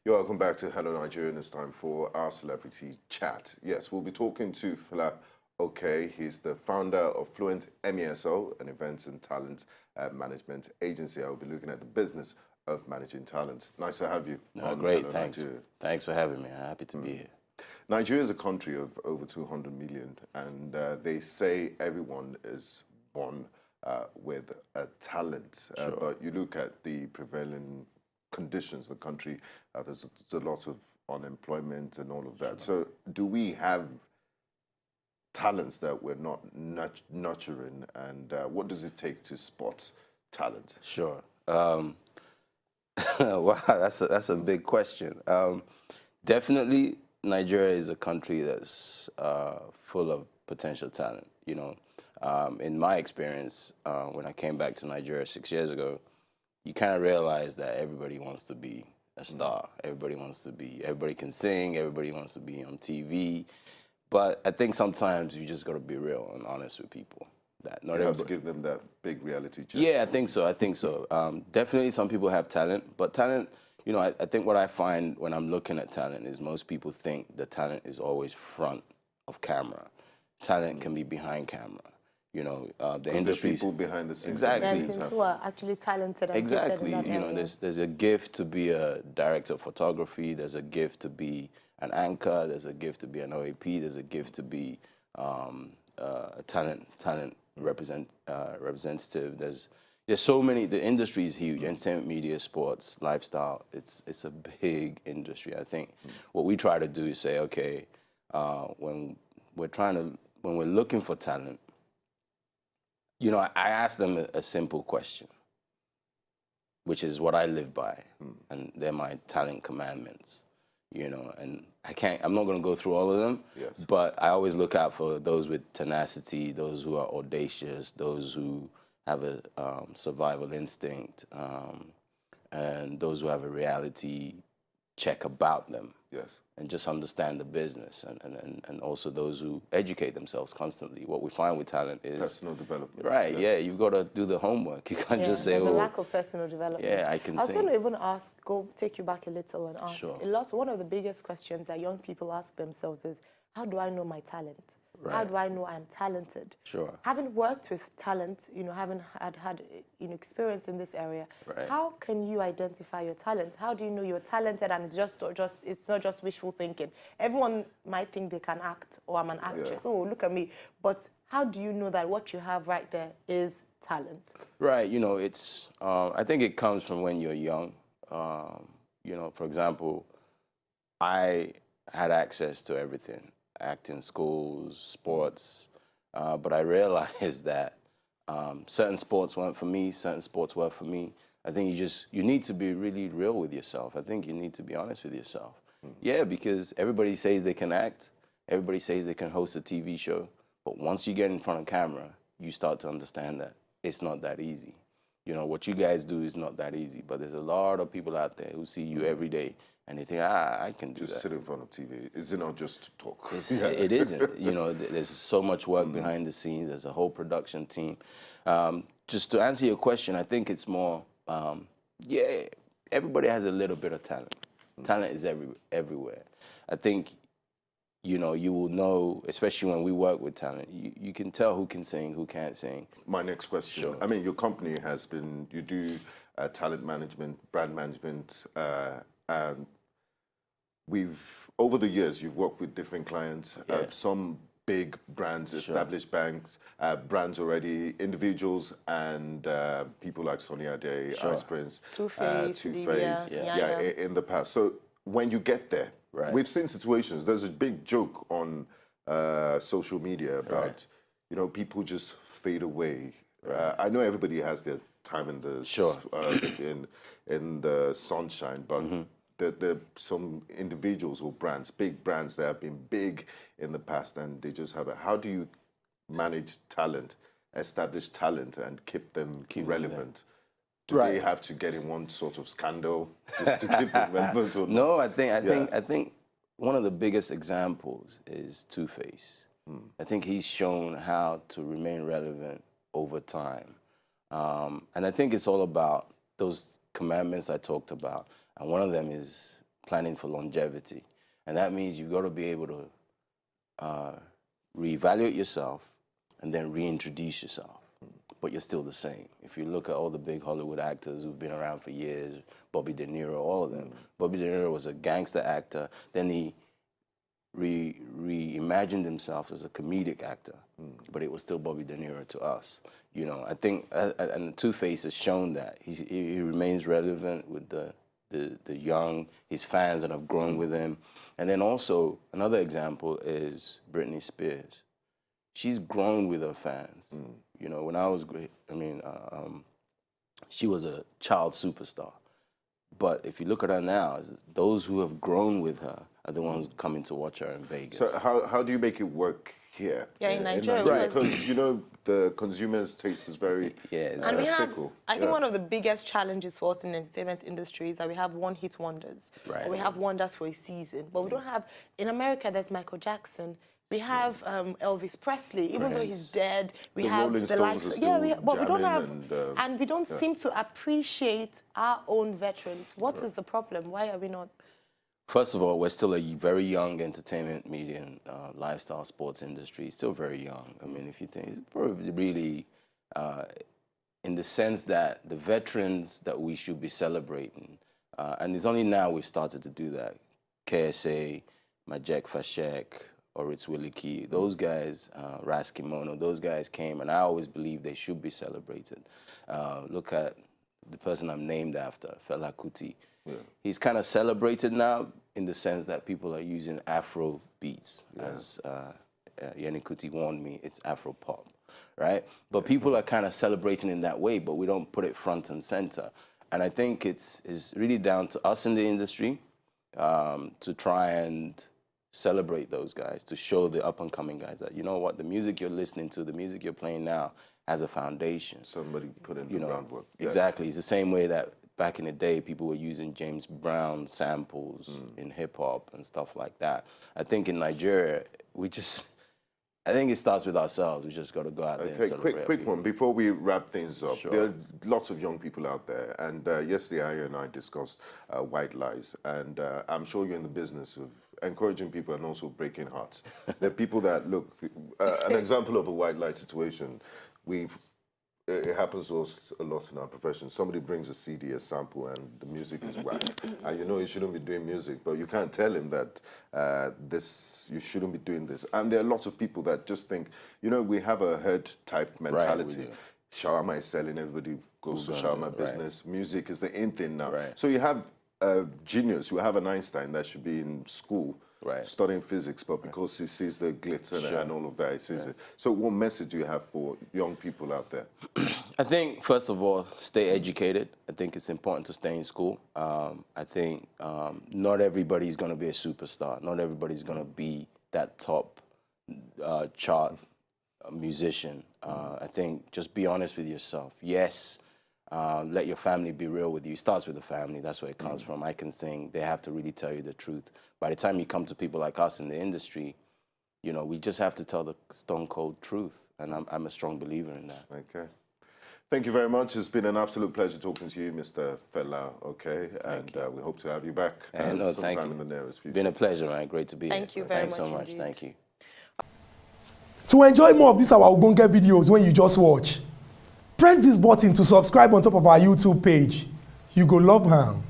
You're welcome back to Hello Nigerian. It's time for our celebrity chat. Yes, we'll be talking to Fela Oke. He's the founder of Fluent M.E.S.L, an events and talent management agency. I'll be looking at the business of managing talent. Nice to have you. No, great, Hello thanks. Nigeria. Thanks for having me. I'm happy to be here. Nigeria is a country of over 200 million, and they say everyone is born with a talent. But you look at the prevailing conditions in the country, there's a lot of unemployment and all of that. So do we have talents that we're not nurturing, and what does it take to spot talent? Sure. Wow, that's a big question. Definitely, Nigeria is a country that's full of potential talent. You know, in my experience, when I came back to Nigeria 6 years ago, you kind of realize that everybody wants to be a star. Everybody can sing, everybody wants to be on TV. But I think sometimes you just got to be real and honest with people. That not you have to give them that big reality check. Yeah, I think so. Definitely some people have talent, but talent, you know, I think what I find when I'm looking at talent is most people think the talent is always front of camera. Talent can be behind camera. You know, the industry. People behind the scenes. Exactly. Who are actually talented and exactly. gifted in that You know, area. there's a gift to be a director of photography. There's a gift to be an anchor. There's a gift to be an OAP. There's a gift to be a talent representative. There's so many. The industry is huge. Entertainment, media, sports, lifestyle. It's a big industry. I think what we try to do is say, okay, when we're looking for talent, you know, I ask them a simple question, which is what I live by, and they're my talent commandments. You know, and I'm not going to go through all of them, but I always look out for those with tenacity, those who are audacious, those who have a survival instinct, and those who have a reality check about them. Yes. And just understand the business, and also those who educate themselves constantly. What we find with talent is personal development. Right, yeah, you've got to do the homework. You can't just say, there's oh, a lack of personal development. Yeah, I can I was sing. going to even take you back a little and ask. Sure. One of the biggest questions that young people ask themselves is, how do I know my talent? Right. How do I know I'm talented? Sure. Having worked with talent, you know, having had experience in this area, Right. how can you identify your talent? How do you know you're talented and it's not just wishful thinking? Everyone might think they can act, or I'm an actress. Oh, look at me. But how do you know that what you have right there is talent? Right, you know, it's, I think it comes from when you're young. You know, for example, I had access to everything, acting schools, sports, but I realized that certain sports weren't for me, certain sports were for me. I think you need to be really real with yourself. I think you need to be honest with yourself. Yeah, because everybody says they can act, everybody says they can host a TV show, but once you get in front of camera, you start to understand that it's not that easy. You know, what you guys do is not that easy, but there's a lot of people out there who see you every day and they think, I can do that. Just sit in front of TV. Is it not just talk? It isn't. You know, there's so much work behind the scenes. There's a whole production team. Just to answer your question, I think it's more, yeah, everybody has a little bit of talent. Talent is everywhere. I think, you know, you will know, especially when we work with talent, you can tell who can sing, who can't sing. My next question, Sure. I mean, your company has been, you do talent management, brand management, and over the years, you've worked with different clients, some big brands, established banks, brands already, individuals, and people like Sonny Ade, Ice Prince, Two-Face, in the past. So when you get there, we've seen situations, there's a big joke on social media about, you know, people just fade away. I know everybody has their time in the in the sunshine, but there are some individuals or brands, big brands that have been big in the past, and they just have how do you manage talent, establish talent, and keep them relevant? Do they have to get in one sort of scandal just to keep them relevant? Or no, I think one of the biggest examples is Two-Face. I think he's shown how to remain relevant over time. And I think it's all about those commandments I talked about. And one of them is planning for longevity. And that means you've got to be able to reevaluate yourself and then reintroduce yourself. But you're still the same. If you look at all the big Hollywood actors who've been around for years, Bobby De Niro, all of them. Bobby De Niro was a gangster actor, then he reimagined himself as a comedic actor, but it was still Bobby De Niro to us. You know, I think, and Two-Face has shown that. He remains relevant with the young, his fans that have grown with him. And then also, another example is Britney Spears. She's grown with her fans. You know, when I was great, I mean, she was a child superstar. But if you look at her now, those who have grown with her are the ones coming to watch her in Vegas. So how do you make it work here? Yeah, in Nigeria. Right, because, you know, the consumer's taste is very and we have, fickle. I think one of the biggest challenges for us in the entertainment industry is that we have one-hit wonders. Right. Or we have wonders for a season. But we don't have, in America, there's Michael Jackson. We have Elvis Presley, even though he's dead. We have Rolling the Stones likes. are still but we don't have, and we don't seem to appreciate our own veterans. What is the problem? Why are we not? First of all, we're still a very young entertainment, media, and lifestyle sports industry. Still very young. I mean, if you think, it's probably really in the sense that the veterans that we should be celebrating, and it's only now we've started to do that. KSA, Majek Fashek, Oritz Williki, those guys, Ras Kimono, those guys came, and I always believe they should be celebrated. Look at the person I'm named after, Fela Kuti. He's kind of celebrated now in the sense that people are using Afro beats. As Yeni Kuti warned me, it's Afro pop, right? But people are kind of celebrating in that way, but we don't put it front and center. And I think it's really down to us in the industry to try and celebrate those guys, to show the up-and-coming guys that, you know what, the music you're listening to, the music you're playing now has a foundation. Somebody put in the groundwork. Exactly. It's the same way that back in the day, people were using James Brown samples in hip-hop and stuff like that. I think in Nigeria, I think it starts with ourselves. We just got to go out there and celebrate. Quick one, before we wrap things up. Sure. There are lots of young people out there, and yesterday Aya and I discussed white lies, and I'm sure you're in the business of encouraging people and also breaking hearts. There are people that, look, an example of a white lie situation, it happens to us a lot in our profession. Somebody brings a CD, a sample, and the music is whack. And you know you shouldn't be doing music, but you can't tell him that you shouldn't be doing this. And there are lots of people that just think, you know, we have a herd type mentality. Right, shawarma is selling, everybody goes to shawarma business. Music is the in thing now. Right. So you have a genius, you have an Einstein that should be in school studying physics, but because he sees the glitz and all of that, he sees it. So what message do you have for young people out there? I think, first of all, stay educated. I think it's important to stay in school. I think not everybody's going to be a superstar. Not everybody's going to be that top chart musician. I think just be honest with yourself. Yes, let your family be real with you. It starts with the family. That's where it comes from. I can sing. They have to really tell you the truth. By the time you come to people like us in the industry, you know, we just have to tell the stone cold truth. And I'm a strong believer in that. Okay. Thank you very much. It's been an absolute pleasure talking to you, Mr. Fela Oke, and we hope to have you back sometime in the nearest future. Been a pleasure, man. Great to be here. Thank you very much. Thanks so much. Indeed. Thank you. To enjoy more of these our Ogbonge videos when you just watch, press this button to subscribe on top of our YouTube page. You go love am.